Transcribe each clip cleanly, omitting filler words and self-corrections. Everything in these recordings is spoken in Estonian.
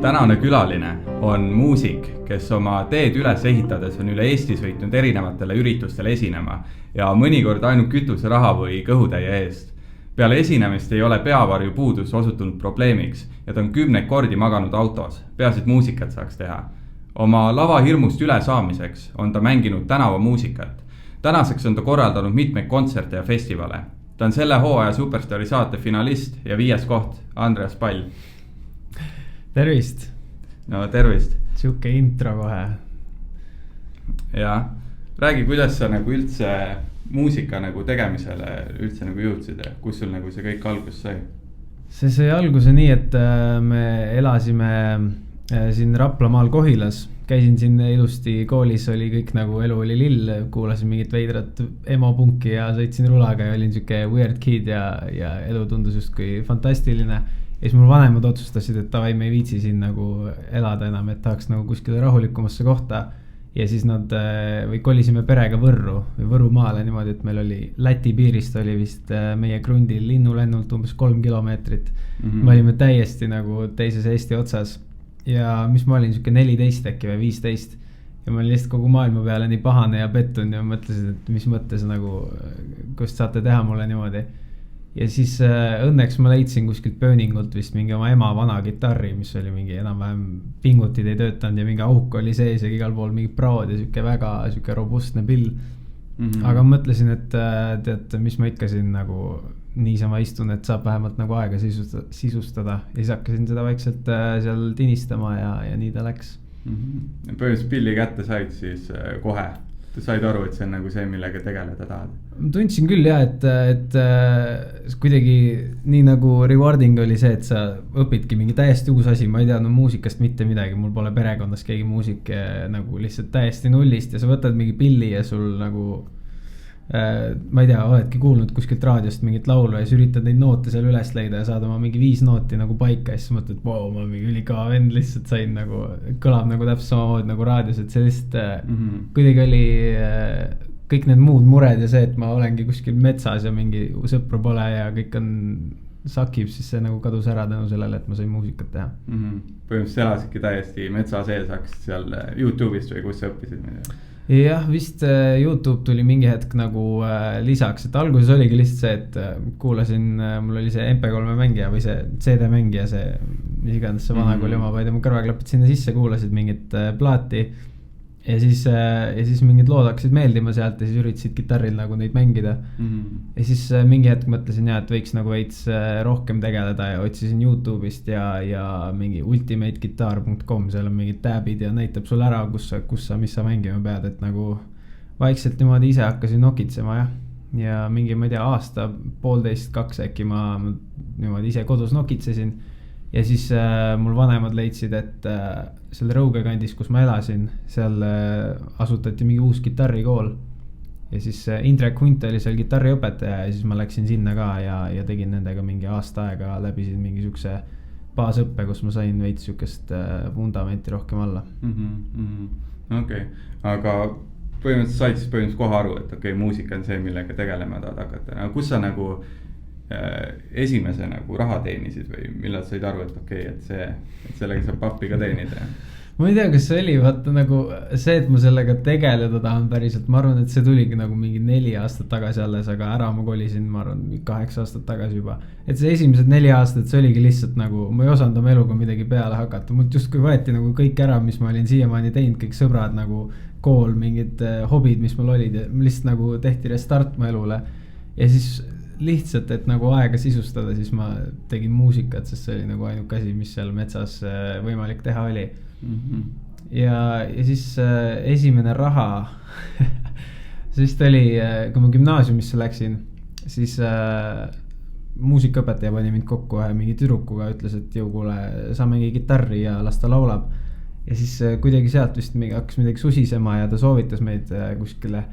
tänane külaline on muusik, kes oma teed üles ehitades on üle Eesti sõitnud erinevatele üritustele esinema ja mõnikord ainult kütuseraha või kõhutäie eest. Peale esinemist ei ole peavarju puudus osutunud probleemiks ja ta on 10 kordi maganud autos, peaasi, et muusikat saaks teha. Oma lavahirmust üle saamiseks on ta mänginud tänavamuusikat. Tänaseks on ta korraldanud mitmeid kontserte ja festivale. Ta on selle hooaja Superstaari saate finalist ja 5. koht, Andreas Pall. Tervist! No tervist! Siuke intro kohe. Ja, räägi, kuidas sa nagu üldse muusika nagu tegemisele üldse nagu jõudsid ja kus sul nagu see kõik algus sai? See sai alguse nii, et me elasime siin Raplamaal Kohilas. Käisin siin ilusti koolis, oli kõik nagu elu oli lill, kuulasin mingit veidrat emo-punki ja sõitsin rulaga ja olin siuke weird kid ja elu tundus justkui fantastiline. Ja siis mul vanemad otsustasid, et tavai, me ei viitsi siin nagu elada enam, et tahaks nagu kuskile rahulikumasse kohta. Ja siis nad kolisime perega Võrru või Võrumaale niimoodi, et meil oli Läti piirist oli vist meie krundil linnulennult umbes 3 kilomeetrit. Me olime täiesti nagu teises Eesti otsas. Ja mis ma olin siuke 14 äkki või 15 ja ma olin lihtsalt kogu maailma peale nii pahane ja pettun ja mõtlesin, et mis mõttes nagu, kust saate teha mulle niimoodi. Ja siis õnneks ma leidsin kuskilt pööningult vist mingi oma ema vana gitarri, mis oli mingi enam-vähem pingutid ei töötanud ja mingi auk oli sees ja igal pool mingi praod ja siuke väga siuke robustne pill. Aga mõtlesin, et tead, mis ma ikka siin nagu niisama istun, et saab vähemalt nagu aega sisustada ja siis hakkasin seda vaikselt seal tinistama ja nii ta läks. Põhimõtteliselt pilli kätte said siis kohe. Said aru, et see on nagu see, millega tegeleda tahad? Tundsin küll jah, et kuidagi nii nagu rewarding oli see, et sa õpidki mingi täiesti uus asi, ma ei teadnud muusikast mitte midagi, mul pole perekondas keegi muusik nagu lihtsalt täiesti nullist ja sa võtad mingi pilli ja sul nagu ma ei tea, oledki kuulnud kuskilt raadiost mingit laulu ja siis üritad neid noote seal üles leida ja saad oma mingi 5 nooti nagu paika ja siis mõtled, et wow, ma mingi ülikava vend lihtsalt sain nagu, kõlab nagu täpselt samamoodi nagu raadios, et see lihtsalt kuidagi oli kõik need muud mured ja see, et ma olengi kuskil metsas ja mingi sõpru pole ja kõik on sakib, siis see nagu kadus ära tänu sellele, et ma sain muusikat teha. Põhimõtteliselt elasidki täiesti metsa sees, hakkasid seal YouTube'ist või kus sa õppisid? Jah, vist YouTube tuli mingi hetk nagu lisaks, et alguses oligi lihtsalt see, et kuulasin, mul oli see MP3 mängija või see CD mängija, see mis iganes see vana kooli oma, vaid mu kõrvaklapid sinna sisse kuulasid mingit plaati ja siis mingid lood hakkasid meeldima sealt ja siis üritasid gitarril nagu neid mängida. Ja siis mingi hetk mõtlesin jah, et võiks nagu veits rohkem tegeleda ja otsisin YouTube'ist ja mingi ultimateguitar.com, seal on mingid tabid ja näitab sulle ära, mis sa mängima pead, et nagu vaikselt niimoodi ise hakkasin nokitsema ja mingi, ma ei tea, aasta, 1,5–2 äkki ma niimoodi ise kodus nokitsesin. Ja siis mul vanemad leidsid, et seal Rõuge kandis, kus ma elasin, seal asutati mingi uus gitarrikool. Ja siis Indrek Hunt oli seal gitarriõpetaja ja siis ma läksin sinna ka ja tegin nendega mingi aasta aega, läbisin mingi siukse baasõppe, kus ma sain veits siukest vundamenti rohkem alla. Okei, aga põhimõtteliselt said siis kohe aru, et okei, muusika on see, millega tegelema tahad hakata. Kus sa nagu esimese nagu raha teenisid või millal said aru, et okei, et sellega saab pappi ka teenida? Ma ei tea, kas see oli vaata nagu see, et ma sellega tegeleda tahan päriselt, ma arvan, et see tuligi nagu mingi 4 aastat tagasi alles, aga ära ma kolisin, ma arvan, 8 aastat tagasi juba. Et see esimesed 4 aastat, see oligi lihtsalt nagu, ma ei osanud oma eluga midagi peale hakata, mult justkui võeti nagu kõik ära, mis ma olin siiamaani teinud, kõik sõbrad nagu kool, mingid hobid, mis mul olid ja lihtsalt nagu tehti restart mu elule ja siis lihtsalt, et nagu aega sisustada, siis ma tegin muusikat, sest see oli nagu ainuke asi, mis seal metsas võimalik teha oli. Ja siis esimene raha, siis ta oli, kui ma gümnaasiumisse läksin, siis muusikaõpetaja pani mind kokku mingi tüdrukuga, ütles, et jõu kuule, sa mängi gitarri ja las ta laulab. Ja siis kuidagi sealt vist hakkas midagi susisema ja ta soovitas meid kuskile.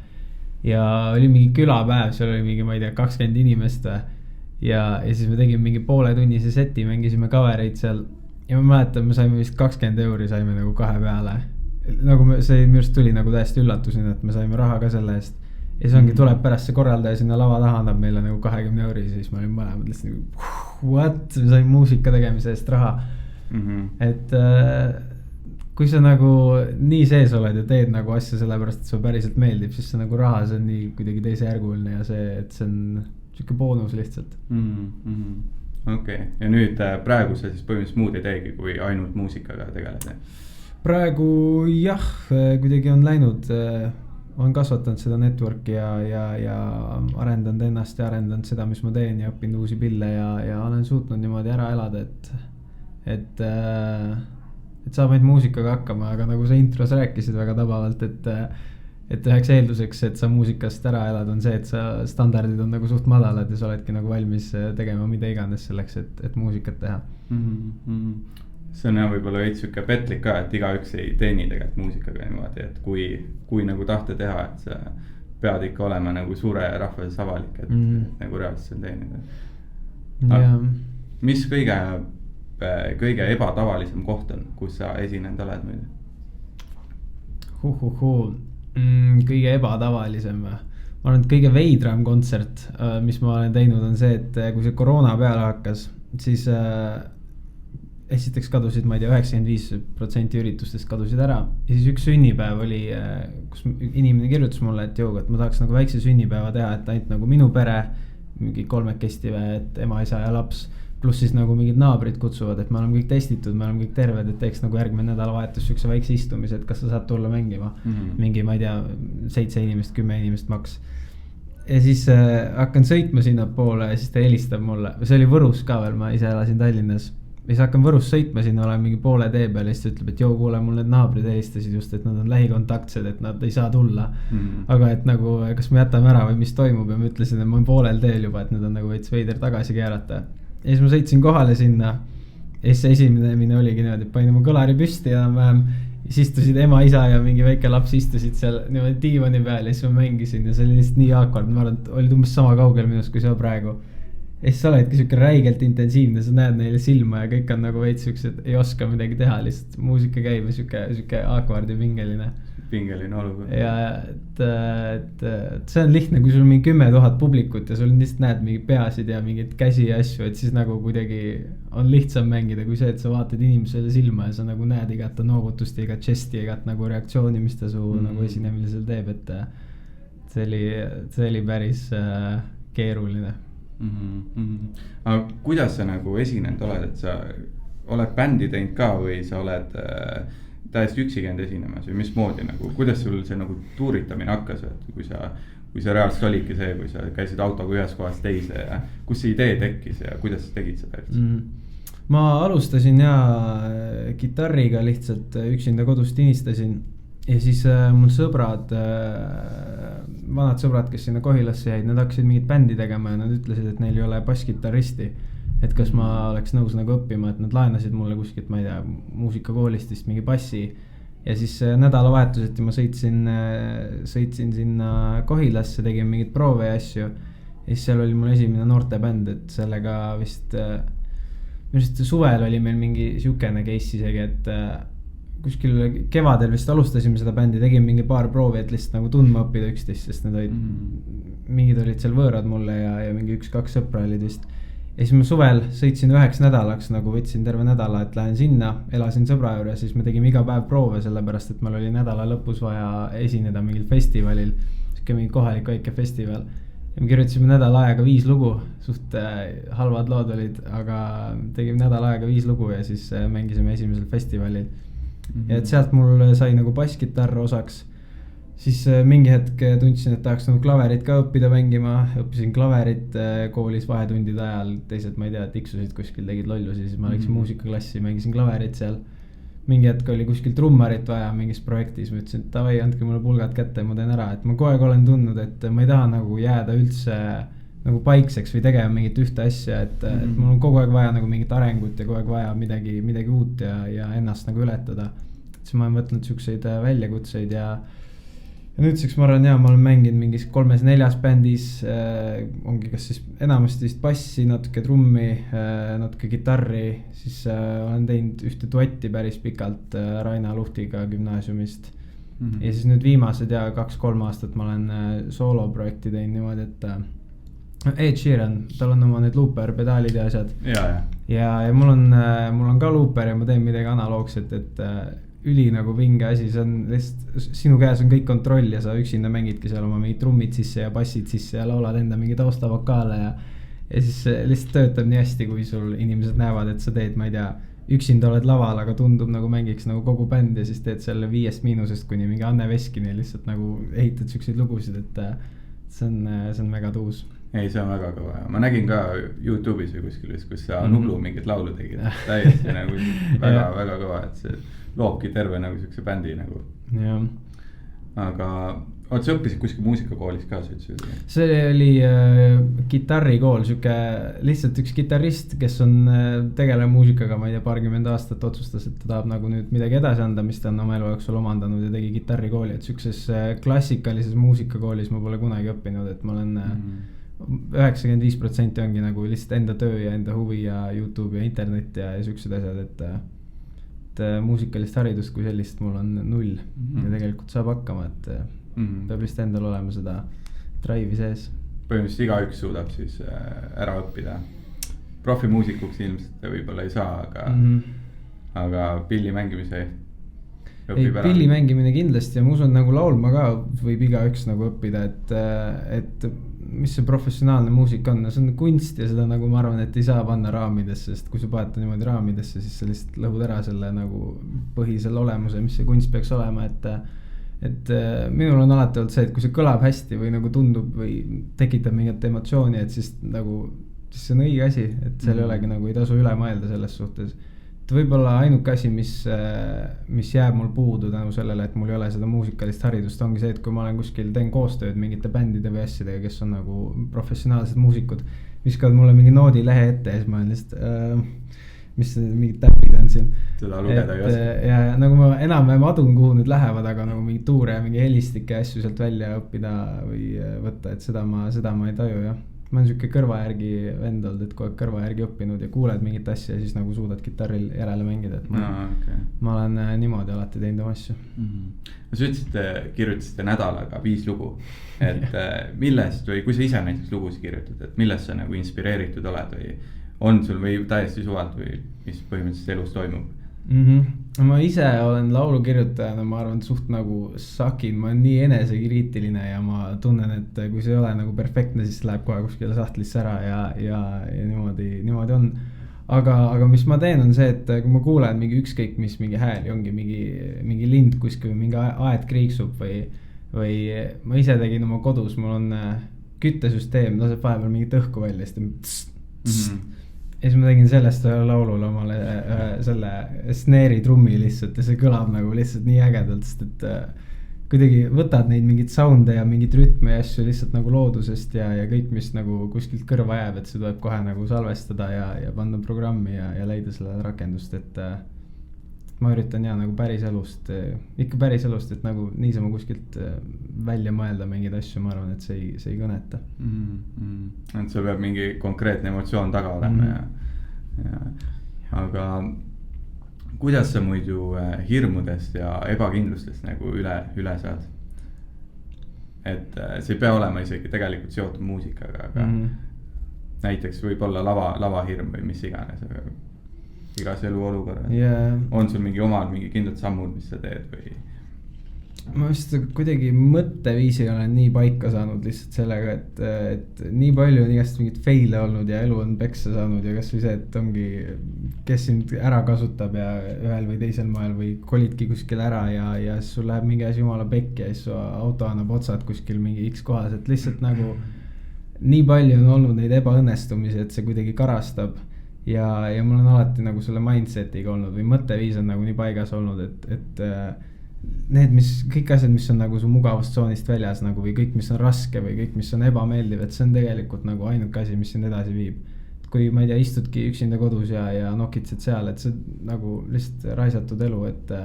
Ja oli mingi külapäev, seal oli mingi, ma ei tea, 20 inimest ja siis me tegime mingi pooletunnise seti, mängisime covereid seal ja ma mäletan, me saime vist 20 € saime nagu 2 peale. Nagu see minu arust tuli nagu täiesti üllatusena, et me saime raha ka selle eest ja siis ongi, tuleb pärast see korraldaja sinna lava taha, annab meile nagu 20 €, siis ma olin mõlemad lihtsalt nagu what, me saime muusika tegemise eest raha. et kui sa nagu nii sees oled ja teed nagu asja sellepärast, et sulle päriselt meeldib, siis see nagu raha, see on nii kuidagi teisejärguline ja see, et see on siuke boonus lihtsalt. Okei. Ja nüüd praegu sa siis põhimõtteliselt muud ei teegi, kui ainult muusikaga tegeleda? Praegu jah, kuidagi on läinud, on kasvatanud seda network'i ja arendanud ennast ja arendanud seda, mis ma teen ja õppinud uusi pille ja olen suutnud niimoodi ära elada, et saab ainult muusikaga hakkama, aga nagu sa intros rääkisid väga tabavalt, et üheks eelduseks, et sa muusikast ära elad, on see, et sa standardid on nagu suht madalad ja sa oledki nagu valmis tegema mida iganes selleks, et muusikat teha. See on võib-olla veits siuke petlik ka, et igaüks ei teeni tegelikult muusikaga niimoodi, et kui nagu tahta teha, et sa pead ikka olema nagu suure rahvas avalik, et nagu reaalselt teenida. Mis kõige ebatavalisem koht on, kus sa esinenud oled muidu? Kõige ebatavalisem. Ma arvan, et kõige veidram kontsert, mis ma olen teinud, on see, et kui see koroona peale hakkas, siis esiteks kadusid, ma ei tea, 95% üritustest kadusid ära. Ja siis üks sünnipäev oli, kus inimene kirjutas mulle, et jõuga, et ma tahaks nagu väikse sünnipäeva teha, et ainult nagu minu pere, mingi 3 või et ema, isa ja laps, pluss siis nagu mingid naabrid kutsuvad, et me oleme kõik testitud, me oleme kõik terved, et teeks nagu järgmine nädalavahetus siukse väikse istumise, et kas sa saad tulla mängima. Mingi, ma ei tea, 7 inimest, 10 inimest maks. Ja siis hakkan sõitma sinna poole ja siis ta helistab mulle. See oli Võrus ka veel, ma ise elasin Tallinnas. Ja siis hakkan Võrus sõitma sinna, olen mingi poole tee peal ja siis ta ütleb, et joo, kuule, mul need naabrid helistasid just, et nad on lähikontaktsed, et nad ei saa tulla. Aga et nagu, kas me jätame ära või mis toimub ja ma ütlesin, et ma olen poolel teel juba, et nad on nagu veits veider tagasi keerata. Ja siis ma sõitsin kohale sinna ja siis see esinemine oligi niimoodi, et panin oma kõlari püsti ja vähem siis istusid ema, isa ja mingi väike laps istusid seal niimoodi diivani peal ja siis ma mängisin ja see oli lihtsalt nii awkward, ma arvan, et olid umbes sama kaugel minust kui see praegu. Ja siis sa oledki siuke räigelt intensiivne, sa näed neile silma ja kõik on nagu veits siuksed, ei oska midagi teha, lihtsalt muusika käib ja siuke awkward ja pingeline olukord. Ja et see on lihtne, kui sul on mingi 10 000 publikut ja sul lihtsalt näed mingi peasid ja mingid käsi ja asju, et siis nagu kuidagi on lihtsam mängida kui see, et sa vaatad inimesele silma ja sa nagu näed igat noogutust ja igat žesti ja igat nagu reaktsiooni, mis ta su nagu esinemisel teeb, et see oli päris keeruline. Aga kuidas sa nagu esinenud oled, et sa oled bändi teinud ka või sa oled täiesti üksi käinud esinemas või mismoodi nagu, kuidas sul see nagu tuuritamine hakkas, et kui sa reaalselt olidki see, kui sa käisid autoga ühes kohas teise ja kus see idee tekkis ja kuidas sa tegid seda üldse? Ma alustasin kitarriga lihtsalt üksinda kodust inistasin ja siis mul sõbrad, vanad sõbrad, kes sinna Kohilasse jäid, nad hakkasid mingit bändi tegema ja nad ütlesid, et neil ei ole basskitarristi. Et kas ma oleks nõus nagu õppima, et nad laenasid mulle kuskilt, ma ei tea, muusikakoolist vist mingi bassi. Ja siis nädalavahetuseti ma sõitsin sinna Kohilasse, tegin mingid proove ja asju. Ja siis seal oli mul esimene noortebänd, et sellega vist suvel oli meil mingi siukene case isegi, et kuskil kevadel vist alustasime seda bändi, tegime mingi paar proovi, et lihtsalt nagu tundma õppida üksteist, sest need olid, mingid olid seal võõrad mulle ja mingi 1-2 sõpra olid vist. Ja siis ma suvel sõitsin 9 nädalaks, nagu võtsin terve nädala, et lähen sinna, elasin sõbra juures, siis me tegime iga päev proove, sellepärast, et meil oli nädala lõpus vaja esineda mingil festivalil, siuke mingi kohalik väike festival. Ja me kirjutasime nädal aega 5 lugu, suht halvad lood olid, aga tegime nädal aega 5 lugu ja siis mängisime esimesel festivalil. Ja et sealt mul sai nagu basskitarr osaks. Siis mingi hetk tundsin, et tahaks nagu klaverit ka õppida mängima, õppisin klaverit koolis vahetundide ajal, teised, ma ei tea, tiksusid kuskil, tegid lollusi, siis ma läksin muusikaklassi, mängisin klaverit seal. Mingi hetk oli kuskil trummarit vaja mingis projektis, ma ütlesin, et davai, andke mulle pulgad kätte, ma teen ära, et ma kogu aeg olen tundnud, et ma ei taha nagu jääda üldse nagu paikseks või tegema mingit ühte asja, et mul on kogu aeg vaja nagu mingit arengut ja kogu aeg vaja midagi uut ja ennast nagu ületada. Siis ma olen võtnud siukseid väljakutseid ja nüüdseks ma arvan, ma olen mänginud mingis 3-4 bändis, ongi kas siis enamasti vist bassi, natuke trummi, natuke kitarri, siis olen teinud ühte duetti päris pikalt Raina Luhtiga gümnaasiumist. Ja siis nüüd viimased 2-3 aastat ma olen sooloprojekti teinud niimoodi, et Ed Sheeran, tal on oma need looper pedaalid ja asjad. ja mul on ka looper ja ma teen midagi analoogset, et üli nagu vinge asi, see on lihtsalt, sinu käes on kõik kontroll ja sa üksinda mängidki seal oma mingid trummid sisse ja bassid sisse ja laulad enda mingi taustavakaale ja siis lihtsalt töötab nii hästi, kui sul inimesed näevad, et sa teed, ma ei tea, üksinda oled laval, aga tundub nagu mängiks nagu kogu bänd ja siis teed selle 5 miinusest kuni mingi Anne Veskini lihtsalt nagu ehitad siukseid lugusid, et see on väga tuus. Ei, see on väga kõva. Ma nägin ka YouTube'is või kuskil, kus sa Nublu mingit laulu tegid. Täiesti nagu väga, väga kõva, et see loobki terve nagu siukse bändi nagu. Ja. Aga sa õppisid kuskil muusikakoolis ka, sa ütlesid? See oli kitarrikool, siuke lihtsalt üks kitarrist, kes on tegeleb muusikaga, ma ei tea, paarkümmend aastat otsustas, et ta tahab nagu nüüd midagi edasi anda, mis ta on oma elu jooksul omandanud ja tegi kitarrikooli, et siukses klassikalises muusikakoolis ma pole kunagi õppinud, et ma olen 95% ongi nagu lihtsalt enda töö ja enda huvi ja YouTube ja internet ja siuksed asjad, et muusikalist haridust kui sellist mul on 0 ja tegelikult saab hakkama, et peab vist endal olema seda drive'i sees. Põhimõtteliselt igaüks suudab siis ära õppida. Profimuusikuks ilmselt võib-olla ei saa, aga pilli mängimise õpib ära. Pilli mängimine kindlasti ja ma usun, nagu laulma ka võib igaüks nagu õppida, et mis see professionaalne muusik on, see on kunst ja seda nagu ma arvan, et ei saa panna raamidesse, sest kui sa paned niimoodi raamidesse, siis sa lihtsalt lõhud ära selle nagu põhisel olemuse, mis see kunst peaks olema, et minul on alati olnud see, et kui see kõlab hästi või nagu tundub või tekitab mingit emotsiooni, et siis nagu, siis see on õige asi, et seal ei olegi nagu ei tasu üle mõelda selles suhtes. Et võib-olla ainuke asi, mis jääb mul puudu tänu sellele, et mul ei ole seda muusikalist haridust, ongi see, et kui ma olen kuskil, teen koostööd mingite bändide või asjadega, kes on nagu professionaalsed muusikud, viskavad mulle mingi noodilehe ette ja siis ma olen lihtsalt, mis mingid täpid on siin. Seda lugeda ei oska. Ja nagu ma enam-vähem adun, kuhu nüüd lähevad, aga nagu mingi tuure ja mingi helistike asju sealt välja õppida või võtta, et seda ma ei taju, jah. Ma olen siuke kõrva järgi vend olnud, et kogu aeg kõrva järgi õppinud ja kuuled mingit asja ja siis nagu suudad kitarril järele mängida, et ma olen niimoodi alati teinud oma asju. Sa ütlesid, kirjutasite nädalaga 5 lugu, et millest või kui sa ise näiteks lugusid kirjutad, et millest sa nagu inspireeritud oled või on sul või täiesti suvalt või mis põhimõtteliselt elus toimub? Ma ise olen laulukirjutajana, ma arvan, suht nagu sakin, ma olen nii enesekriitiline ja ma tunnen, et kui see ei ole nagu perfektne, siis läheb kohe kuskile sahtlisse ära ja niimoodi on. Aga mis ma teen on see, et kui ma kuulen mingi ükskõik mis mingi hääli, ongi mingi lind kuskil, mingi aed kriiksub või ma ise tegin oma kodus, mul on küttesüsteem, laseb vahepeal mingit õhku välja, ja siis ma tegin sellest laulule omale selle snare'i trummi lihtsalt ja see kõlab nagu lihtsalt nii ägedalt, sest et kuidagi võtad neid mingid sound'e ja mingid rütme ja asju lihtsalt nagu loodusest ja kõik, mis nagu kuskilt kõrva jääb, et see tuleb kohe nagu salvestada ja panna programmi ja leida selle rakendust, et ma üritan nagu päris elust, et nagu niisama kuskilt välja mõelda mingeid asju, ma arvan, et see ei kõneta. Et sul peab mingi konkreetne emotsioon taga olema aga kuidas sa muidu hirmudest ja ebakindlustest nagu üle saad? Et see ei pea olema isegi tegelikult seotud muusikaga, aga näiteks võib olla lavahirm või mis iganes, igas eluolukorras on sul mingi kindlad sammud, mis sa teed või? Ma vist kuidagi mõtteviisi olen nii paika saanud lihtsalt sellega, et nii palju on igast mingit fail'e olnud ja elu on peksa saanud ja kas või see, et ongi, kes sind ära kasutab ja ühel või teisel moel või kolidki kuskil ära ja siis sul läheb mingi asi jumala pekki ja siis su auto annab otsad kuskil mingi X kohas, et lihtsalt nagu nii palju on olnud neid ebaõnnestumisi, et see kuidagi karastab. Ja mul on alati nagu selle mindset'iga olnud või mõtteviis on nagu nii paigas olnud, et need, kõik asjad, mis on nagu su mugavustsoonist väljas nagu või kõik, mis on raske või kõik, mis on ebameeldiv, et see on tegelikult nagu ainuke asi, mis sind edasi viib. Kui ma ei tea, istudki üksinda kodus ja nokitsed seal, et see nagu lihtsalt raisatud elu, et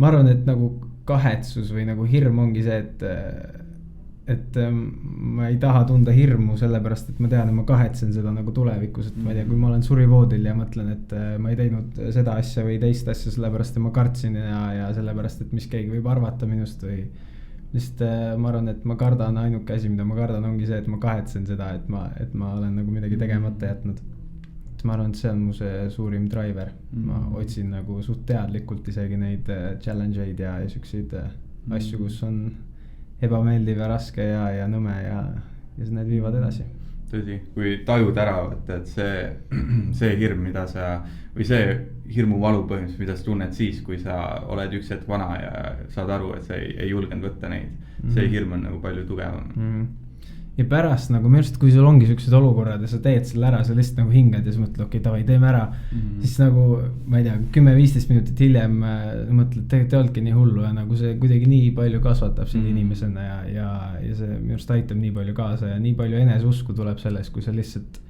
ma arvan, et nagu kahetsus või nagu hirm ongi see, et ma ei taha tunda hirmu sellepärast, et ma tean, et ma kahetsen seda nagu tulevikus, et ma ei tea, kui ma olen surivoodil ja mõtlen, et ma ei teinud seda asja või teist asja sellepärast, et ma kartsin ja sellepärast, et mis keegi võib arvata minust või lihtsalt ma arvan, et ma kardan, ainuke asi, mida ma kardan, ongi see, et ma kahetsen seda, et ma olen nagu midagi tegemata jätnud. ma arvan, et see on mu see suurim driver. Ma otsin nagu suht teadlikult isegi neid challenge eid ja siukseid asju, kus on ebameeldiv ja raske ja nõme ja need viivad edasi. Tõsi, kui tajud ära, et see hirm, mida sa, või see hirmuvalu põhimõtteliselt, mida sa tunned siis, kui sa oled üks hetk vana ja saad aru, et sa ei julgenud võtta neid. See hirm on nagu palju tugevam. Ja pärast nagu minu arust, kui sul ongi siuksed olukorrad ja sa teed selle ära, sa lihtsalt nagu hingad ja sa mõtled, okei, davai, teeme ära. Siis nagu, ma ei tea, 10-15 minutit hiljem mõtled, tegelikult ei olnudki nii hullu ja nagu see kuidagi nii palju kasvatab sind inimesena ja see minu arust aitab nii palju kaasa ja nii palju eneseusku tuleb sellest, kui sa lihtsalt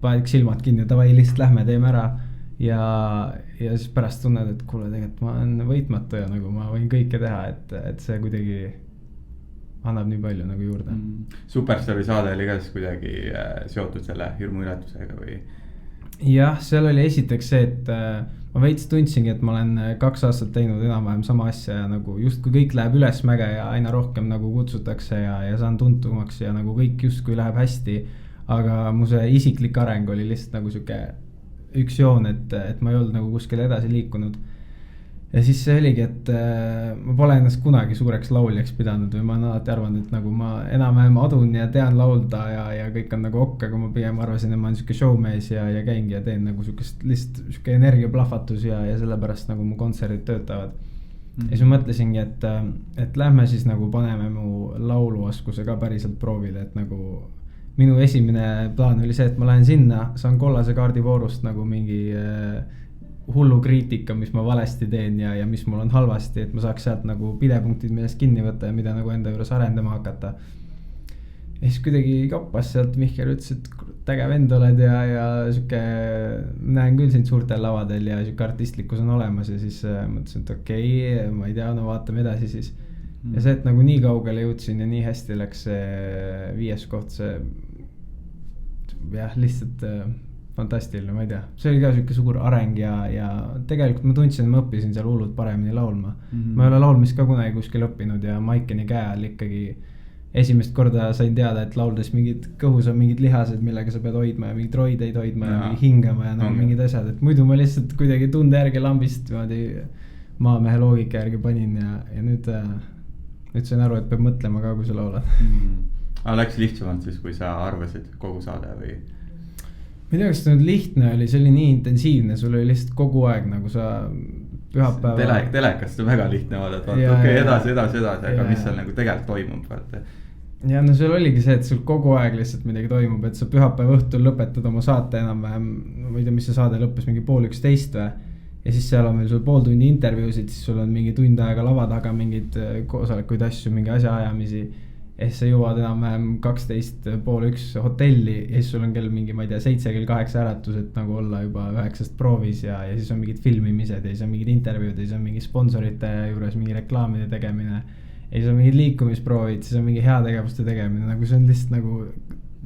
paned silmad kinni ja davai, lihtsalt lähme, teeme ära. Ja siis pärast tunned, et kuule, tegelikult ma olen võitmatu ja nagu ma võin kõike teha, et see kuidagi annab nii palju nagu juurde. Superstaari saade oli ka siis kuidagi seotud selle hirmuületusega või? Jah, seal oli esiteks see, et ma veits tundsingi, et ma olen 2 aastat teinud enam-vähem sama asja ja nagu just kui kõik läheb üles mäge ja aina rohkem nagu kutsutakse ja saan tuntumaks ja nagu kõik justkui läheb hästi. Aga mu see isiklik areng oli lihtsalt nagu siuke üks joon, et ma ei olnud nagu kuskil edasi liikunud. Ja siis see oligi, et ma pole ennast kunagi suureks lauljaks pidanud või ma olen alati arvanud, et nagu ma enam-vähem adun ja tean laulda ja kõik on nagu okk, aga ma pigem arvasin, et ma olen siuke showmees ja käingi ja teen nagu siukest lihtsalt siuke energiaplahvatus ja sellepärast nagu mu kontserdid töötavad. Ja siis ma mõtlesingi, et lähme siis nagu paneme mu lauluoskuse ka päriselt proovile, et nagu minu esimene plaan oli see, et ma lähen sinna, saan kollase kaardi voorust nagu mingi hullu kriitika, mis ma valesti teen ja mis mul on halvasti, et ma saaks sealt nagu pidepunktid millest kinni võtta ja mida nagu enda juures arendama hakata. Ja siis kuidagi kappas sealt Mihkel ütles, et äge vend oled ja siuke näen küll sind suurtel lavadel ja siuke artistlikkus on olemas ja siis mõtlesin, et okei, ma ei tea, no vaatame edasi siis. Ja see, et nagu nii kaugele jõudsin ja nii hästi läks see 5. koht, see jah, lihtsalt fantastiline, ma ei tea, see oli ka siuke suur areng ja tegelikult ma tundsin, et ma õppisin seal hullult paremini laulma. Ma ei ole laulmist ka kunagi kuskil õppinud ja Maikeni käe all ikkagi esimest korda sain teada, et lauldes mingid kõhus on mingid lihased, millega sa pead hoidma ja mingid roideid hoidma ja hingama ja nagu mingid asjad, et muidu ma lihtsalt kuidagi tunde järgi lambist maamehe loogika järgi panin ja nüüd sain aru, et peab mõtlema ka, kui sa laulad. Aga läks lihtsamalt siis, kui sa arvasid kogu saade või? Ma ei tea, kas see nüüd lihtne oli, see oli nii intensiivne, sul oli lihtsalt kogu aeg nagu sa pühapäeva... Telekast on väga lihtne vaadata, okei, edasi, aga mis seal nagu tegelikult toimub, vaata. Ja no seal oligi see, et sul kogu aeg lihtsalt midagi toimub, et sa pühapäeva õhtul lõpetad oma saate enam-vähem, ma ei tea, mis see saade lõppes, mingi 10:30 või? Ja siis seal on veel sul pool tundi intervjuusid, siis sul on mingi tund aega lava taga mingid koosolekuid asju, mingi asja ajamisi. Ja siis sa jõuad enam-vähem 12:30 hotelli ja siis sul on kell mingi, ma ei tea, 7-8 äratus, et nagu olla juba 9 proovis ja siis on mingid filmimised ja siis on mingid intervjuud ja siis on mingi sponsorite juures mingi reklaamide tegemine. Ja siis on mingid liikumisproovid, siis on mingi heategevuste tegemine, nagu see on lihtsalt nagu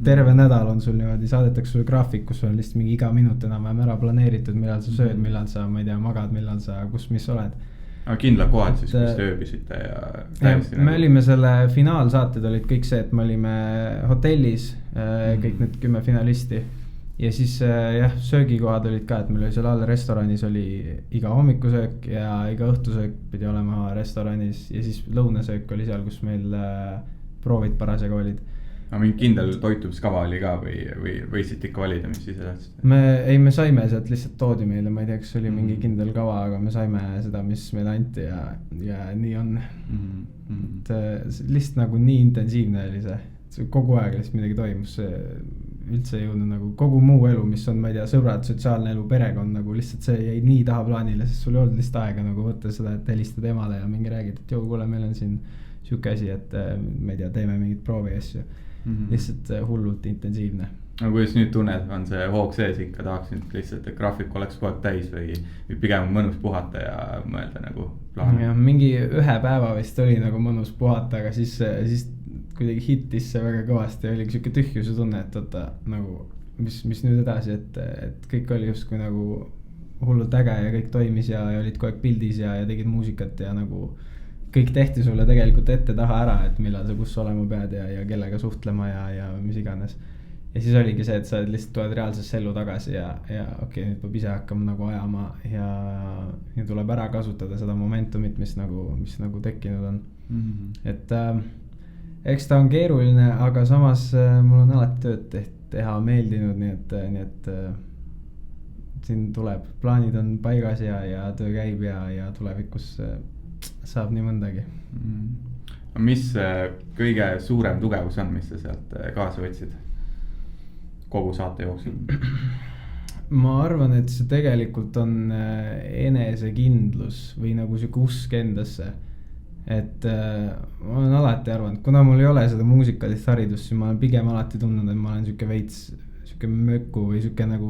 terve nädal on sul niimoodi, saadetakse sulle graafik, kus on lihtsalt mingi iga minut enam-vähem ära planeeritud, millal sa sööd, millal sa, ma ei tea, magad, millal sa, mis oled. Aga kindlad kohad siis, kus te ööbisite ja täiesti me olime selle finaalsaated olid kõik see, et me olime hotellis, kõik need 10 finalisti. Ja siis jah, söögikohad olid ka, et meil oli seal all restoranis oli iga hommikusöök ja iga õhtusöök pidi olema restoranis. Ja siis lõunasöök oli seal, kus meil proovid parasjaga olid. Aga mingi kindel toitumiskava oli ka või võisite ikka valida, mis ise tähtsite? Me saime sealt lihtsalt toodi meile, ma ei tea, kas oli mingi kindel kava, aga me saime seda, mis meile anti ja nii on. Lihtsalt nagu nii intensiivne oli see, kogu aeg lihtsalt midagi toimus, üldse ei jõudnud nagu kogu muu elu, mis on, ma ei tea, sõbrad, sotsiaalne elu, perekond, nagu lihtsalt see jäi nii taha plaanile, sest sul ei olnud lihtsalt aega nagu võtta seda, et helistada emale ja mingi räägid, et joo, kuule, meil on siin siuke asi, et ma ei tea, teeme mingit proovi asju. Lihtsalt hullult intensiivne. Aga kuidas nüüd tunned, on see hoog sees ikka, tahaks nüüd lihtsalt, et graafik oleks kogu aeg täis või pigem mõnus puhata ja mõelda nagu plaani? Ja, mingi 1 päeva vist oli nagu mõnus puhata, aga siis kuidagi hittis see väga kõvasti ja oligi siuke tühjuse tunne, et oota, nagu, mis nüüd edasi, et kõik oli justkui nagu hullult äge ja kõik toimis ja olid kogu aeg pildis ja tegid muusikat ja nagu kõik tehti sulle tegelikult ette taha ära, et millal sa kus olema pead ja kellega suhtlema ja mis iganes. ja siis oligi see, et sa lihtsalt tuled reaalsesse ellu tagasi ja okei, nüüd peab ise hakkama nagu ajama ja tuleb ära kasutada seda momentumit, mis nagu tekkinud on. Et eks ta on keeruline, aga samas mul on alati tööd teha meeldinud, nii et siin tuleb, plaanid on paigas ja töö käib ja tulevikus saab nii mõndagi. Mis kõige suurem tugevus on, mis sa sealt kaasa võtsid kogu saate jooksul? Ma arvan, et see tegelikult on enesekindlus või nagu siuke usk endasse. Et ma olen alati arvanud, kuna mul ei ole seda muusikalist haridust, siis ma olen pigem alati tundnud, et ma olen siuke veits, siuke möku või siuke nagu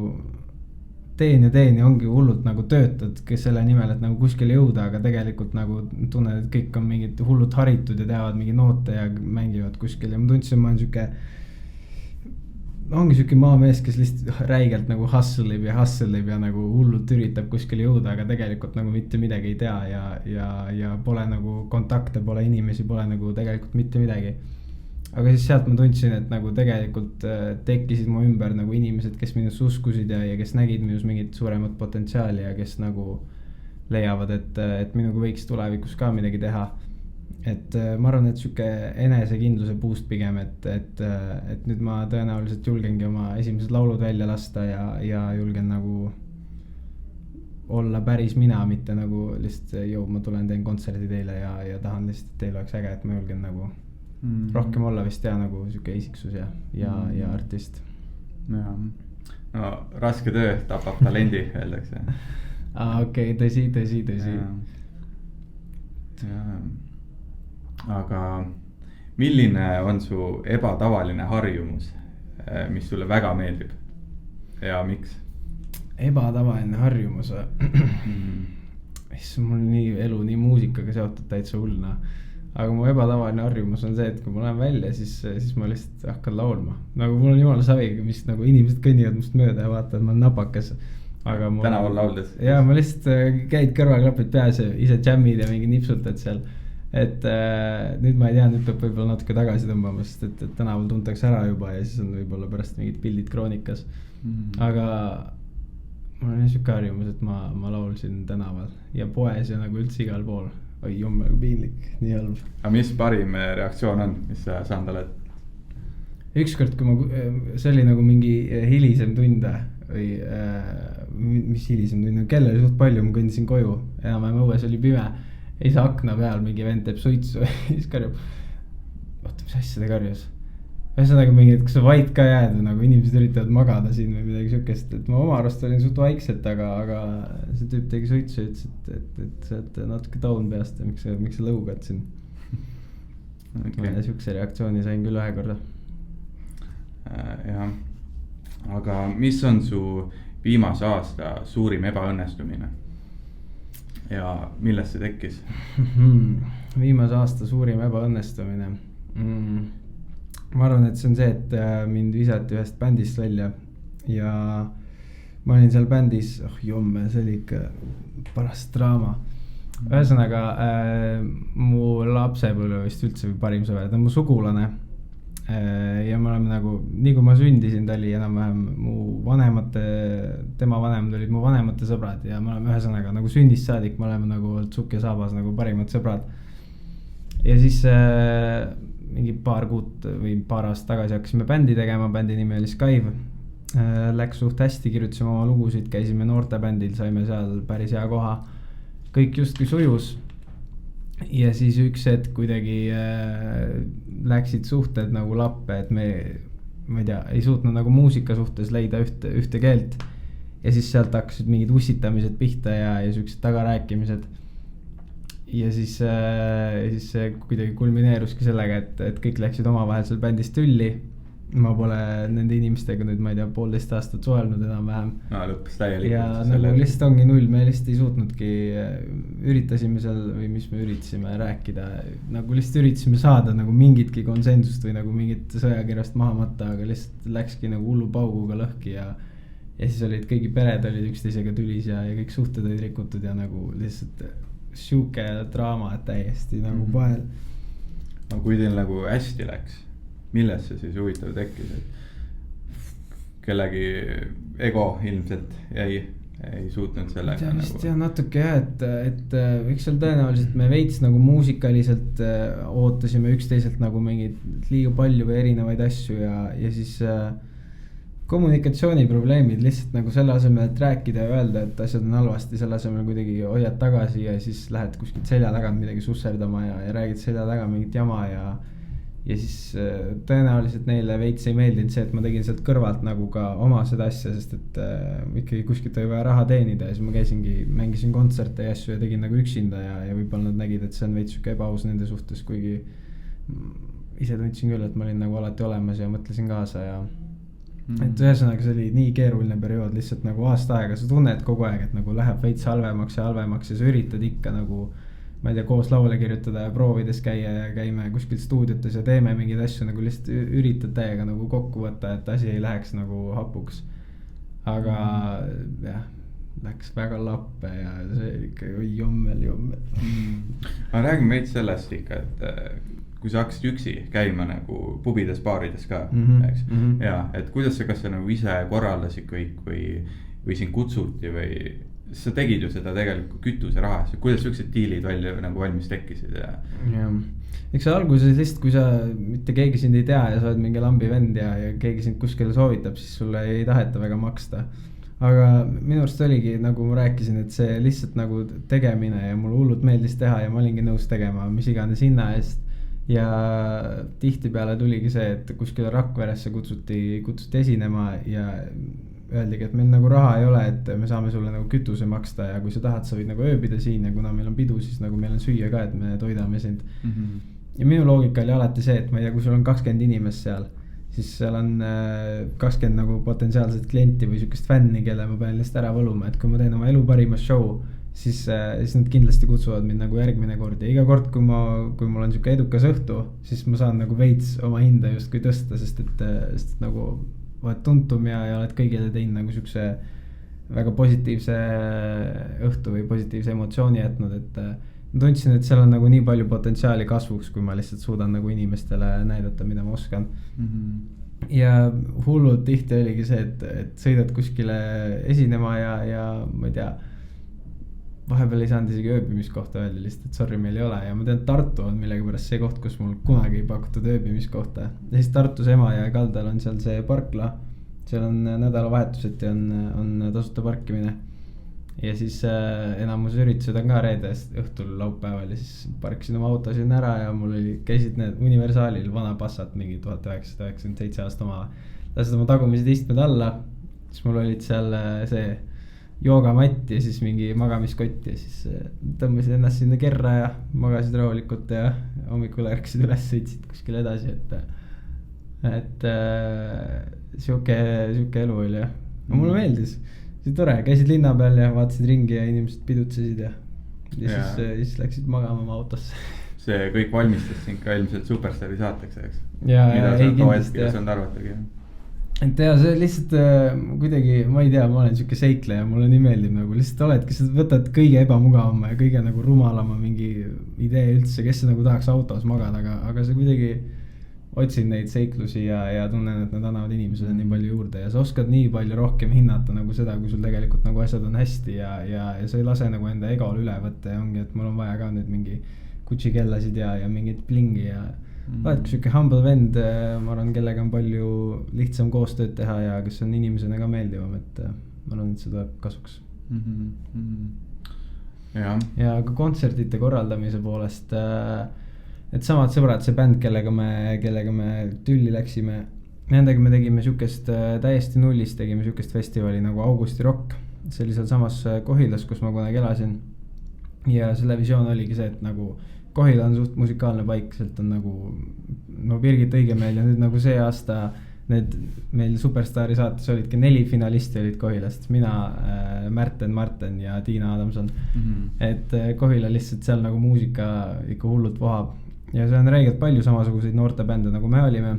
teen ja ongi hullult nagu töötad selle nimel, et nagu kuskile jõuda, aga tegelikult nagu tunned, et kõik on mingid hullult haritud ja teavad mingi noote ja mängivad kuskil ja ma tundsin, ma olen siuke ongi siuke maamees, kes lihtsalt räigelt nagu hustle ib ja nagu hullult üritab kuskile jõuda, aga tegelikult nagu mitte midagi ei tea ja pole nagu kontakte, pole inimesi, pole nagu tegelikult mitte midagi. Aga siis sealt ma tundsin, et nagu tegelikult tekkisid mu ümber nagu inimesed, kes minust uskusid ja kes nägid minus mingit suuremat potentsiaali ja kes nagu leiavad, et minuga võiks tulevikus ka midagi teha. Et ma arvan, et siuke enesekindluse boost pigem, et nüüd ma tõenäoliselt julgengi oma esimesed laulud välja lasta ja julgen nagu olla päris mina, mitte nagu lihtsalt ma tulen teen kontserdi teile ja tahan lihtsalt, et teil oleks äge, et ma julgen nagu rohkem olla vist nagu siuke isiksus ja artist. Ja. No raske töö tapab talendi, öeldakse. Okei, tõsi. Aga milline on su ebatavaline harjumus, mis sulle väga meeldib ja miks? Ebatavaline harjumus mul elu nii muusikaga seotud täitsa hullna. Aga mu ebatavaline harjumus on see, et kui ma lähen välja, siis ma lihtsalt hakkan laulma. Nagu mul on jumala saviga, mis nagu inimesed kõnnivad must mööda ja vaatavad, ma olen napakas. Tänaval lauldes? Jaa, ma lihtsalt käid kõrvaklapid peas ja ise jammid ja mingi nipsutad seal. Et nüüd ma ei tea, nüüd peab võib-olla natuke tagasi tõmbama, sest et tänaval tuntakse ära juba ja siis on võib-olla pärast mingid pildid kroonikas. Aga mul on siuke harjumus, et ma laulsin tänaval ja poes ja nagu üldse igal pool. Oi, jumme kui piinlik, nii halb. Aga mis parim reaktsioon on, mis sa saanud oled? Ükskord, kui see oli nagu mingi hilisem tund või mis hilisem tund, kell oli suht palju, ma kõndisin koju enam õues oli pime. Ei saa akna peal, mingi vend teeb suitsu ja siis karjub. Oota, mis asja ta karjus? Ühesõnaga mingi, et kas sa vait ka jääd või nagu inimesed üritavad magada siin või midagi siukest, et ma oma arust olin suht vaikselt, aga see tüüp tegi suitsu ja ütles, et sa oled natuke down peast ja miks sa lõugad siin. Okay. Ja siukse reaktsiooni sain küll ühe korda. Jah, aga mis on su viimase aasta suurim ebaõnnestumine ja millest see tekkis? Viimase aasta suurim ebaõnnestumine. Ma arvan, et see on see, et mind visati ühest bändist välja ja ma olin seal bändis, jumme, see oli ikka paras draama. Ühesõnaga, mu lapsepõlve vist üldse või parim sõber, ta on mu sugulane ja me oleme nagu, nii kui ma sündisin, ta oli enam-vähem tema vanemad olid mu vanemate sõbrad ja me oleme ühesõnaga nagu sünnist saadik, me oleme nagu sukk ja saabas nagu parimad sõbrad. Ja siis mingi paar kuud või paar aastat tagasi hakkasime bändi tegema, bändi nimi oli Skyve. Läks suht hästi, kirjutasime oma lugusid, käisime noortebändil, saime seal päris hea koha. Kõik justkui sujus. Ja siis üks hetk kuidagi läksid suhted nagu lappe, et ma ei tea, ei suutnud nagu muusika suhtes leida ühte keelt. Ja siis sealt hakkasid mingid ussitamised pihta ja siuksed tagarääkimised. Ja siis see kuidagi kulmineeruski sellega, et kõik läksid omavahel seal bändis tülli. Ma pole nende inimestega nüüd, ma ei tea, 1,5 aastat suhelnud enam-vähem. Lõppes täielikult. Ja nagu lihtsalt ongi null, me lihtsalt ei suutnudki, üritasime seal või mis me üritasime rääkida, nagu lihtsalt üritasime saada nagu mingitki konsensust või nagu mingit sõjakirjast maha matta, aga lihtsalt läkski nagu hullu pauguga lõhki ja siis olid kõigi pered olid üksteisega tülis ja kõik suhted olid rikutud ja nagu lihtsalt siuke draama täiesti nagu pael. Aga kui teil nagu hästi läks, millest see siis huvitav tekkis? kellegi ego ilmselt ei suutnud sellega vist jah natuke jah, et eks seal tõenäoliselt me veits nagu muusikaliselt ootasime üksteiselt nagu mingeid liiga palju või erinevaid asju ja siis kommunikatsiooniprobleemid lihtsalt nagu selle asemel, et rääkida ja öelda, et asjad on halvasti, selle asemel kuidagi hoiad tagasi ja siis lähed kuskilt selja tagant midagi susserdama ja räägid selja taga mingit jama ja siis tõenäoliselt neile veits ei meeldinud see, et ma tegin sealt kõrvalt nagu ka oma seda asja, sest et ikkagi kuskilt oli vaja raha teenida ja siis ma mängisin kontserte ja asju ja tegin nagu üksinda ja võib-olla nad nägid, et see on veits siuke ebaaus nende suhtes, kuigi ise tundsin küll, et ma olin nagu alati olemas ja mõtlesin kaasa ja et ühesõnaga see oli nii keeruline periood lihtsalt nagu aasta aega, sa tunned kogu aeg, et nagu läheb veits halvemaks ja sa üritad ikka nagu ma ei tea, koos laule kirjutada ja proovides käia ja käime kuskil stuudiotes ja teeme mingeid asju nagu lihtsalt üritad täiega nagu kokku võtta, et asi ei läheks nagu hapuks. Aga jah, läks väga lappe ja see ikka jommel. Ma räägin veits sellest ikka, et kui sa hakkasid üksi käima nagu pubides, baarides ka, eks? Ja, et kuidas kas sa nagu ise korraldasid kõik või sind kutsuti või sa tegid ju seda tegelikult kütuse rahas, kuidas siuksed diilid nagu valmis tekkisid ja. Eks see alguses lihtsalt, kui sa mitte keegi sind ei tea ja sa oled mingi lambi vend ja keegi sind kuskile soovitab, siis sulle ei taheta väga maksta. Aga minu arust oligi, nagu ma rääkisin, et see lihtsalt nagu tegemine ja mulle hullult meeldis teha ja ma olingi nõus tegema mis iganes hinna eest. Ja tihtipeale tuligi see, et kuskile Rakveresse kutsuti esinema ja öeldigi, et meil nagu raha ei ole, et me saame sulle nagu kütuse maksta ja kui sa tahad, sa võid nagu ööbida siin ja kuna meil on pidu, siis nagu meil on süüa ka, et me toidame sind. Ja minu loogika oli alati see, et ma ei tea, kui sul on 20 inimest seal, siis seal on 20 nagu potentsiaalset klienti või siukest fänni, kelle ma pean lihtsalt ära võluma, et kui ma teen oma elu parima show, siis nad kindlasti kutsuvad mind nagu järgmine kord ja iga kord, kui mul on siuke edukas õhtu, siis ma saan nagu veits oma hinda justkui tõsta, sest et nagu oled tuntum ja oled kõigile teinud nagu siukse väga positiivse õhtu või positiivse emotsiooni jätnud, et ma tundsin, et seal on nagu nii palju potentsiaali kasvuks, kui ma lihtsalt suudan nagu inimestele näidata, mida ma oskan. Ja hullult tihti oligi see, et sõidad kuskile esinema ja ma ei tea, vahepeal ei saanud isegi ööbimiskohta öelda lihtsalt, et sorry, meil ei ole ja ma tean, Tartu on millegipärast see koht, kus mul kunagi ei pakutud ööbimiskohta ja siis Tartus Emajõe kaldal on seal see parkla, seal on nädalavahetuseti on tasuta parkimine ja siis enamus üritused on ka reedest õhtul laupäeval ja siis parkisin oma auto sinna ära ja mul käisid need Universaalil vana Passat mingi 1997 aasta oma, lasid oma tagumised istmed alla, siis mul olid seal see joogamatt ja siis mingi magamiskott ja siis tõmbasid ennast sinna kerra ja magasid rahulikult ja hommikul ärkasid üles, sõitsid kuskile edasi, et siuke elu oli jah. Mulle meeldis, see oli tore, käisid linna peal ja vaatasid ringi ja inimesed pidutsesid ja siis läksid magama oma autosse. See kõik valmistas sind ka ilmselt Superstaari saateks, eks? Ja ei kindlasti jah. Mida sa on arvatagi? Et ja see lihtsalt kuidagi, ma ei tea, ma olen siuke seikleja, mulle nii meeldib nagu lihtsalt oledki, sa võtad kõige ebamugavama ja kõige nagu rumalama mingi idee üldse, kes nagu tahaks autos magada, aga sa kuidagi otsid neid seiklusi ja tunnen, et nad annavad inimesele nii palju juurde ja sa oskad nii palju rohkem hinnata nagu seda, kui sul tegelikult nagu asjad on hästi ja sa ei lase nagu enda egol üle võtta ja ongi, et mul on vaja ka nüüd mingi Gucci kellasid ja mingit blingi ja oled kui siuke humble vend, ma arvan, kellega on palju lihtsam koostööd teha ja kes on inimesena ka meeldivam, et ma arvan, et see tuleb kasuks. Ja ka kontserdite korraldamise poolest, et samad sõbrad, see bänd, kellega me tülli läksime, nendega me tegime siukest täiesti nullist, tegime siukest festivali nagu Augusti Rock, see oli seal samas Kohilas, kus ma kunagi elasin ja selle visioon oligi see, et nagu Kohila on suht musikaalne paik, sealt on nagu no Birgit Õigemeel ja nüüd nagu see aasta meil Superstaari saates olidki 4 finalisti olid Kohilast, mina, Marten ja Tiina Adamson. Et Kohila lihtsalt seal nagu muusika ikka hullult vohab ja see on räigelt palju samasuguseid noortebände nagu me olime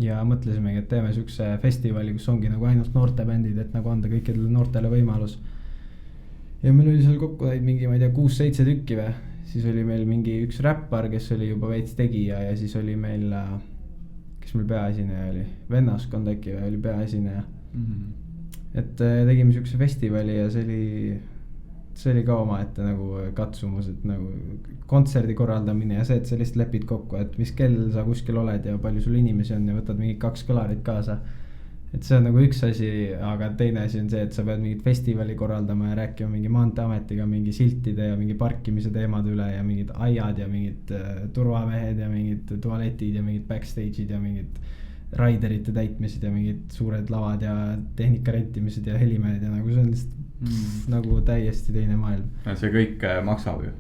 ja mõtlesimegi, et teeme siukse festivali, kus ongi nagu ainult noortebändid, et nagu anda kõikidele noortele võimalus. Ja meil oli seal kokku neid mingi, ma ei tea, 6-7 tükki või. Siis oli meil mingi üks räppar, kes oli juba veits tegija ja siis oli meil, kes meil peaesineja oli, Vennaskond äkki või oli peaesineja. et tegime siukse festivali ja see oli ka omaette nagu katsumus, et nagu kontserdi korraldamine ja see, et sa lihtsalt lepid kokku, et mis kell sa kuskil oled ja palju sul inimesi on ja võtad mingid 2 kõlarit kaasa. Et see on nagu üks asi, aga teine asi on see, et sa pead mingit festivali korraldama ja rääkima mingi maanteeametiga mingi siltide ja mingi parkimise teemade üle ja mingid aiad ja mingid turvamehed ja mingid tualetid ja mingid backstage'id ja mingid raiderite täitmised ja mingid suured lavad ja tehnika rentimised ja helimehed ja nagu see on lihtsalt nagu täiesti teine maailm. See kõik maksab ju.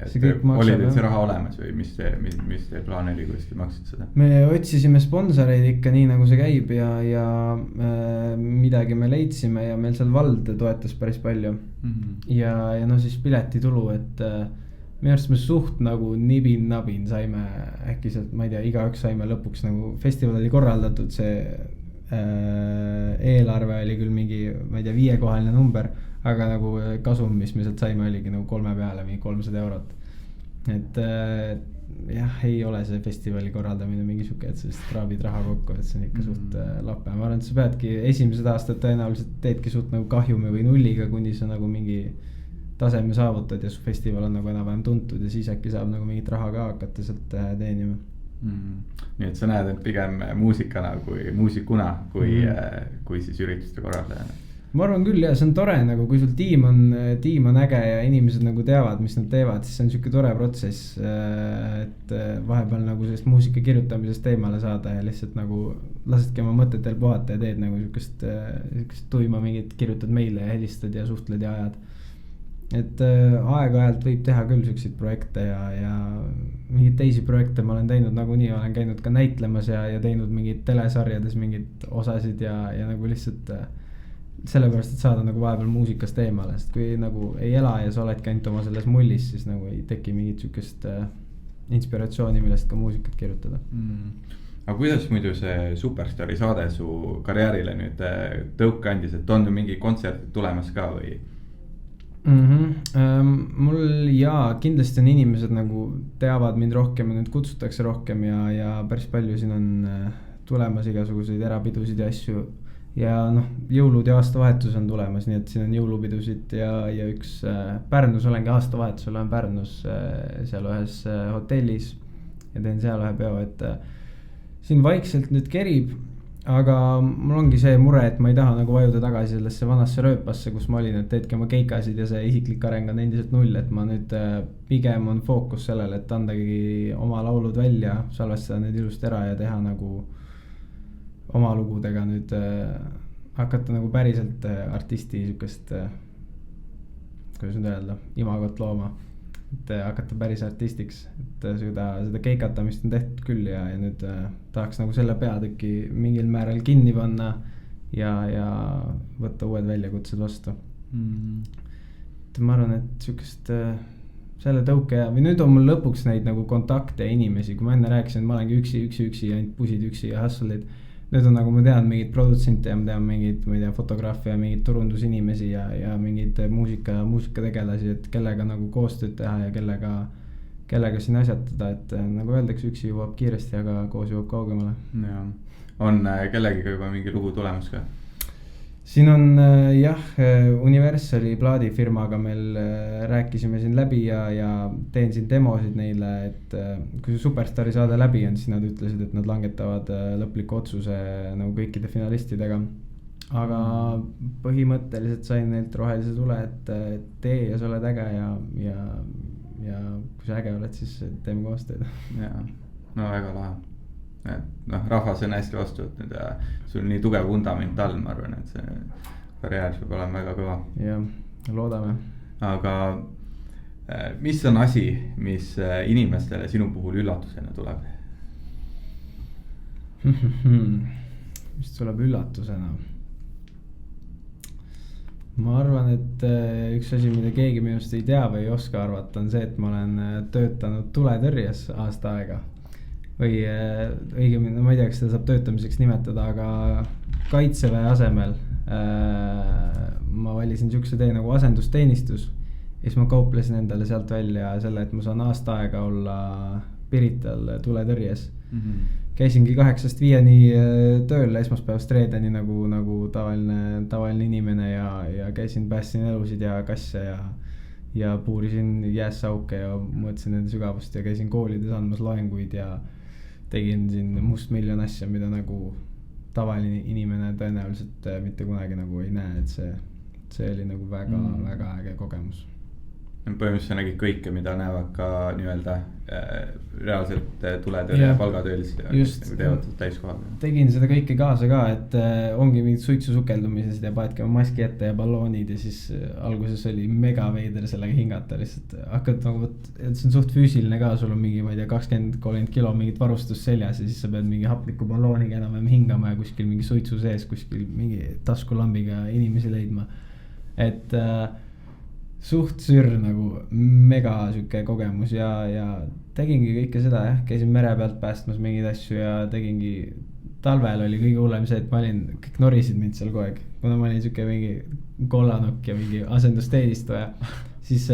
See kõik maksab, oli teil see raha olemas või mis teil plaan oli, kuidas te maksid seda? Me otsisime sponsoreid ikka nii nagu see käib ja midagi me leidsime ja meil seal vald toetas päris palju. Ja no siis piletitulu, et minu arust me suht nagu nibin-nabin saime äkki sealt, ma ei tea, igaüks saime lõpuks nagu festival oli korraldatud, see eelarve oli küll mingi, ma ei tea, 5-kohaline number, aga nagu kasum, mis me sealt saime, oligi nagu 3 peale mingi 300 eurot. Et jah, ei ole see festivali korraldamine mingi siuke, et sa lihtsalt kraabid raha kokku, et see on ikka suht lappe. Ma arvan, et sa peadki esimesed aastad tõenäoliselt teedki suht nagu kahjumi või nulliga, kuni sa nagu mingi taseme saavutad ja su festival on nagu enam-vähem tuntud ja siis äkki saab nagu mingit raha ka hakata sealt teenima. Nii et sa näed, et pigem muusikuna kui siis ürituste korraldajana. Ma arvan küll ja see on tore nagu, kui sul tiim on äge ja inimesed nagu teavad, mis nad teevad, siis see on siuke tore protsess, et vahepeal nagu sellest muusika kirjutamisest eemale saada ja lihtsalt nagu lasedki oma mõtetel puhata ja teed nagu siukest tuima mingit, kirjutad meile ja helistad ja suhtled ja ajad. Et aeg-ajalt võib teha küll siukseid projekte ja mingeid teisi projekte ma olen teinud nagunii, olen käinud ka näitlemas ja teinud mingid telesarjades mingid osasid ja nagu lihtsalt sellepärast, et saada nagu vahepeal muusikast eemale, sest kui nagu ei ela ja sa oledki ainult oma selles mullis, siis nagu ei teki mingit siukest inspiratsiooni, millest ka muusikat kirjutada. Aga kuidas muidu see Superstaari saade su karjäärile nüüd tõuke andis, et on ju mingi kontsert tulemas ka või? Mul kindlasti on inimesed nagu teavad mind rohkem ja nüüd kutsutakse rohkem ja päris palju siin on tulemas igasuguseid erapidusid ja asju ja noh, jõulud ja aastavahetus on tulemas, nii et siin on jõulupidusid ja üks Pärnus olengi aastavahetusel olen Pärnus seal ühes hotellis ja teen seal ühe peo, et siin vaikselt nüüd kerib. Aga mul ongi see mure, et ma ei taha nagu vajuda tagasi sellesse vanasse rööpasse, kus ma olin, et teedki oma keikasid ja see isiklik areng on endiselt 0, et ma nüüd pigem on fookus sellele, et andagi oma laulud välja, salvestada need ilusti ära ja teha nagu oma lugudega nüüd hakata nagu päriselt artisti siukest, kuidas nüüd öelda, imagot looma. Et hakata päris artistiks, et seda keikatamist on tehtud küll ja nüüd tahaks nagu selle peatüki mingil määral kinni panna ja võtta uued väljakutsed vastu. Et ma arvan, et siukest selle tõuke või nüüd on mul lõpuks neid nagu kontakte ja inimesi, kui ma enne rääkisin, et ma olengi üksi, ainult pusid üksi ja hustle'id. Nüüd on nagu ma tean mingid produtsente ja ma tean mingid, ma ei tea, fotograafia, mingid turundusinimesi ja mingid muusikategelasi, et kellega nagu koostööd teha ja kellega siin asjatada, et nagu öeldakse, üksi jõuab kiiresti, aga koos jõuab kaugemale. Ja. On kellegiga juba mingi lugu tulemas ka? Siin on Universali plaadifirmaga meil rääkisime siin läbi ja teen siin demosid neile, et kui see Superstaari saade läbi on, siis nad ütlesid, et nad langetavad lõpliku otsuse nagu kõikide finalistidega. Aga põhimõtteliselt sain neilt rohelise tule, et tee ja sa oled äge ja kui sa äge oled, siis teeme koostööd. No väga lahe. Et rahvas on hästi vastu võtnud ja sul on nii tugev fundament all, ma arvan, et see karjäär peab olema väga kõva. Jah, loodame. Aga mis on asi, mis inimestele sinu puhul üllatusena tuleb? Mis tuleb üllatusena? Ma arvan, et üks asi, mida keegi minust ei tea või ei oska arvata, on see, et ma olen töötanud tuletõrjes aasta aega. Või õigemini, ma ei tea, kas seda saab töötamiseks nimetada, aga kaitseväe asemel ma valisin siukse tee nagu asendusteenistus ja siis ma kauplesin endale sealt välja selle, et ma saan aasta aega olla Pirital tuletõrjes. käisingi 8-5 tööl esmaspäevast reedeni nagu tavaline inimene ja käisin, päästsin elusid ja kasse ja puurisin jäässe auke ja mõtlesin nende sügavust ja käisin koolides andmas loenguid ja tegin siin mustmiljon asja, mida nagu tavaline inimene tõenäoliselt mitte kunagi nagu ei näe, et see oli nagu väga äge kogemus. Põhimõtteliselt sa nägid kõike, mida näevad ka nii-öelda reaalselt tuletööle ja palgatöölised ja nagu teevad täiskohal. Tegin seda kõike kaasa ka, et ongi mingid suitsusukeldumised ja paedki oma maski ette ja balloonid ja siis alguses oli mega veider sellega hingata lihtsalt. Hakkad nagu, et see on suht füüsiline ka, sul on mingi, ma ei tea, 20-30 kilo mingit varustus seljas ja siis sa pead mingi hapniku ballooniga enam hingama ja kuskil mingi suitsu sees, kuskil mingi taskulambiga inimesi leidma. Et suht sür nagu mega süke kogemus ja tegingi kõike seda käisin mere pealt päästmas mingeid asju ja tegingi, talvel oli kõige hullem see, et kõik norisid mind seal kogu aeg, kuna ma olin süke mingi kollanokk ja mingi asendusteenistuja, siis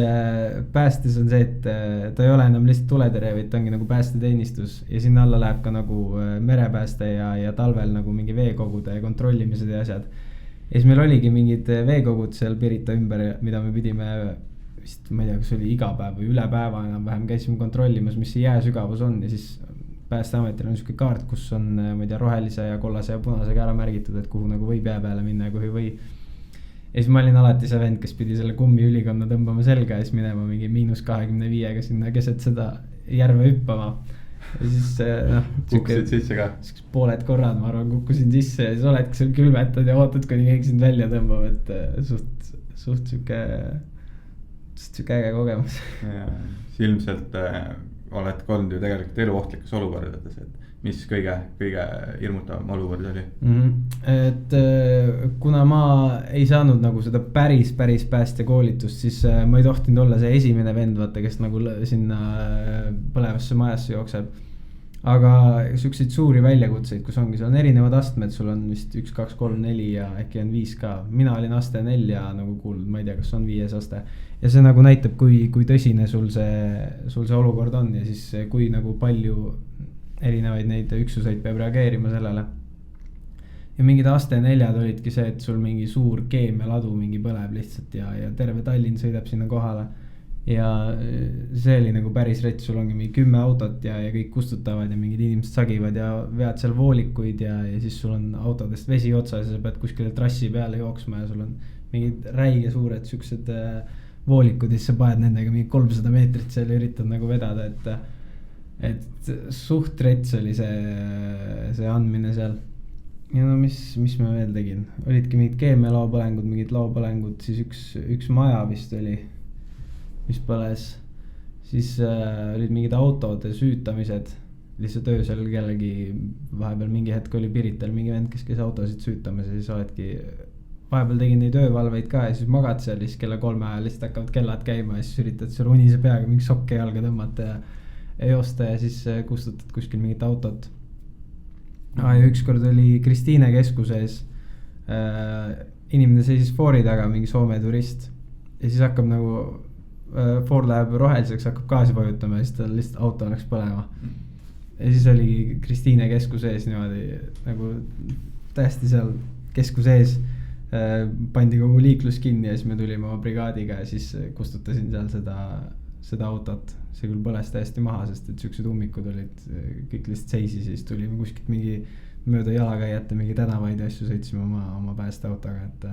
päästes on see, et ta ei ole enam lihtsalt tuletõrje, vaid ta ongi nagu päästeteenistus ja sinna alla läheb ka nagu merepääste ja talvel nagu mingi veekogude kontrollimised ja asjad. Ja siis meil oligi mingid veekogud seal Pirita ümber, mida me pidime vist, ma ei tea, kas oli iga päev või üle päeva enam-vähem käisime kontrollimas, mis see jääsügavus on ja siis päästeametil on niisugune kaart, kus on, ma ei tea, rohelise ja kollase ja punasega ära märgitud, et kuhu nagu võib jää peale minna ja kuhu ei või. Ja siis ma olin alati see vend, kes pidi selle kummiülikonna tõmbama selga ja siis minema mingi -25-ga sinna keset seda järve hüppama. Ja siis kukkusid sisse ka? Pooled korrad, ma arvan, kukkusin sisse ja siis oledki seal külmetad ja ootad, kuni keegi sind välja tõmbab, et suht süke äge kogemus. Ilmselt oled olnud ju tegelikult eluohtlikus olukordades, et mis kõige hirmutavam olukord oli? Et kuna ma ei saanud nagu seda päris päästekoolitust, siis ma ei tohtinud olla see esimene vend, vaata, kes nagu sinna põlevasse majasse jookseb. Aga sükseid suuri väljakutseid, kus ongi, seal on erinevad astmed, sul on vist 1, 2, 3, 4 ja äkki on 5 ka. Mina olin aste 4 nagu kuulnud, ma ei tea, kas on 5 aste. Ja see nagu näitab, kui tõsine sul see olukord on ja siis kui nagu palju erinevaid neid üksuseid peab reageerima sellele. Ja mingid aste 4 olidki see, et sul mingi suur keemialadu mingi põleb lihtsalt ja terve Tallinn sõidab sinna kohale. Ja see oli nagu päris rets, sul ongi mingi 10 autot ja kõik kustutavad ja mingid inimesed sagivad ja vead seal voolikuid ja siis sul on autodest vesi otsas ja sa pead kuskile trassi peale jooksma ja sul on mingid räige suured süksed voolikud ja siis sa paed nendega mingi 300 meetrit seal ja üritad nagu vedada, et suht rets oli see andmine seal. Ja no mis ma veel tegin, olidki mingid keemialaopõlengud, mingid laopõlengud, siis üks maja vist oli, mis põles, siis olid mingid autode süütamised, lihtsalt öösel kellegi vahepeal mingi hetk oli Pirital mingi vend, kes käis autosid süütamas ja siis oledki, vahepeal tegin neid öövalveid ka ja siis magad seal ja siis kella 3 ajal lihtsalt hakkavad kellad käima ja siis üritad seal unise peaga mingi sokke jalga tõmmata ja joosta ja siis kustutad kuskil mingit autot. Ja ükskord oli Kristiine keskuses, inimene seisis foori taga, mingi Soome turist ja siis hakkab nagu foor läheb roheliseks, hakkab gaasi vajutama ja siis tal lihtsalt auto läks põlema. Ja siis oli Kristiine keskuse ees niimoodi nagu täiesti seal keskuse ees pandi kogu liiklus kinni ja siis me tulime oma brigaadiga ja siis kustutasin seal seda autot. See küll põles täiesti maha, sest et süksed ummikud olid, kõik lihtsalt seisi, siis tulime kuskilt mingi mööda jalakäijate mingi tänavaid ja asju sõitsime oma päästeautoga, et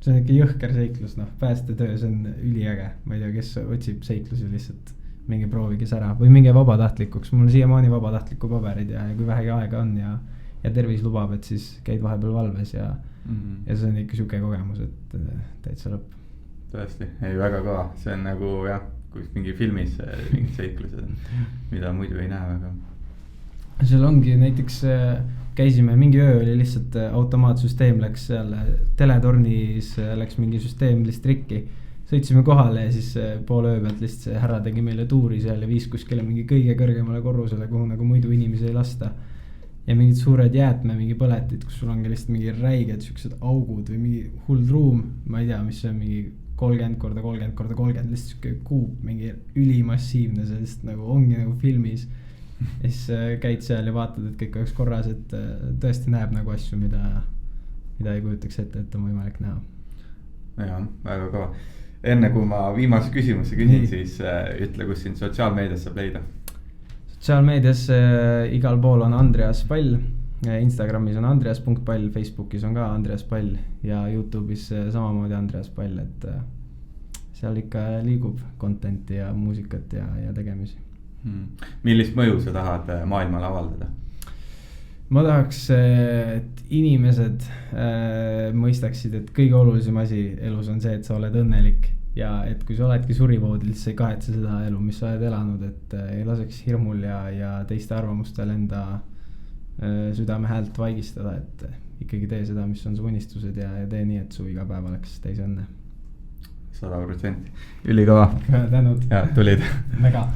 see on ikka jõhker seiklus, päästetöö, see on üliäge. Ma ei tea, kes otsib seiklusi lihtsalt, mingi proovige ära või minge vabatahtlikuks. Mul on siiamaani vabatahtliku paberid ja kui vähegi aega on ja tervis lubab, et siis käid vahepeal valves ja see on ikka süke kogemus, et täitsa lõpp. Tõesti, ei väga ka, see on nagu jah, kui mingi filmis mingid seiklused, mida muidu ei näe väga. Seal ongi näiteks käisime, mingi öö oli lihtsalt automaatsüsteem läks seal, teletornis läks mingi süsteem lihtsalt rikki. Sõitsime kohale ja siis poole öö pealt lihtsalt see härra tegi meile tuuri seal ja viis kuskile mingi kõige kõrgemale korrusele, kuhu nagu muidu inimesi ei lasta. Ja mingid suured jäätme, mingi põletid, kus sul ongi lihtsalt mingi räiged süksed augud või mingi hull ruum, ma ei tea, mis see on mingi 30x30x30, lihtsalt süke kuup, mingi ülimassiivne, see lihtsalt nagu ongi nagu filmis. siis käid seal ja vaatad, et kõik oleks korras, et tõesti näeb nagu asju, mida ei kujutaks ette, et on võimalik näha. jah, väga kõva. Enne kui ma viimase küsimuse küsin, siis ütle, kus sind sotsiaalmeedias saab leida. Sotsiaalmeedias igal pool on Andreas Pall, Instagramis on Andreas.pall, Facebookis on ka Andreas Pall ja YouTube'is samamoodi Andreas Pall, et seal ikka liigub content'i ja muusikat ja tegemisi. Millist mõju sa tahad maailmale avaldada? Ma tahaks, et inimesed mõistaksid, et kõige olulisem asi elus on see, et sa oled õnnelik ja et kui sa oledki surivoodil, siis ei kahetse seda elu, mis sa oled elanud, et ei laseks hirmul ja teiste arvamustel enda südame häält vaigistada, et ikkagi tee seda, mis on su unistused ja tee nii, et su iga päev oleks täis õnne. 100%. Ülikõva. Tänud. Ja tulid. Mega.